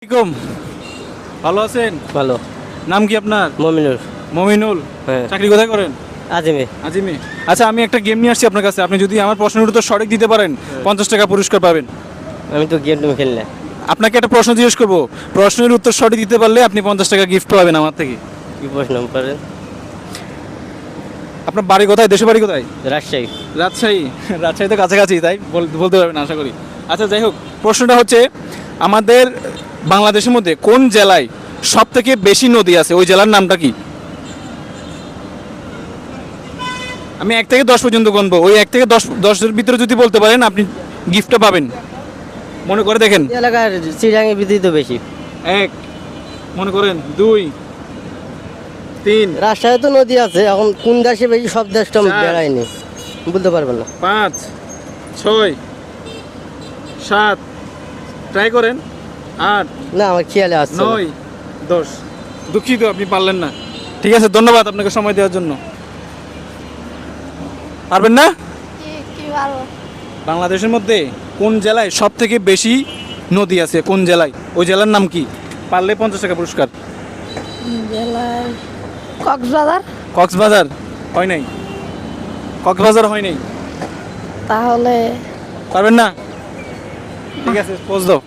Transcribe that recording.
আসসালামু আলাইকুম, ভালো আছেন? ভালো। নাম কি আপনার? মমিনুর। মমিনুল। হ্যাঁ। চাকরি কোথায় করেন? আজিমে। আজিমে। আচ্ছা, আমি একটা গেম নিয়ে আসছি আপনার কাছে। আপনি যদি আমার প্রশ্নের উত্তর সঠিক দিতে পারেন 50 টাকা পুরস্কার পাবেন। আমি তো গেম টেম খেলি না। আপনাকে একটা প্রশ্ন জিজ্ঞেস করবো, প্রশ্নের উত্তর সঠিক দিতে পারলে আপনি 50 টাকা গিফট পাবেন আমার থেকে। কি প্রশ্ন পারেন? আপনার বাড়ি কোথায়, দেশের বাড়ি কোথায়? রাজশাহী। রাজশাহী। রাজশাহী তো কাছাকাছি, তাই বলতে পারবেন আশা করি। আচ্ছা, যাই হোক, প্রশ্নটা হচ্ছে আমাদের বাংলাদেশের মধ্যে কোন জেলায় সব থেকে বেশি নদী আছে, ওই জেলার নামটা কি? আমি 1 থেকে 10 পর্যন্ত গুনবো, ওই 1 থেকে 10-10-এর ভিতরে যদি বলতে পারেন আপনি গিফটটা পাবেন। মনে করে দেখেন। এই এলাকার চিরাঙে বিদ্যুৎ তো বেশি। 1, মনে করেন 2, 3, রাজশাহী তো নদী আছে, এখন কোন দেশে বেশি সব দেশ তো আমি চার। বেড়াইনি, বলতে পারবেন না। 5, 6, 7, ট্রাই করেন, 8, না আমার খেয়ালে আসছে না। 9, 10। দুঃখিত, আপনি পারলেন না। ঠিক আছে, ধন্যবাদ আপনাকে সময় দেওয়ার জন্য। পারবেন না? কি পারবো? বাংলাদেশের মধ্যে কোন জেলায় সব থেকে বেশি নদী আছে, কোন জেলায়, ওই জেলার নাম কি? পারলে 50 টাকা পুরস্কার। জেলায় কক্সবাজার। কক্সবাজার হয় নাই, কক্সবাজার হয় নাই। তাহলে পারবেন না? ঠিক আছে, পোজ দাও।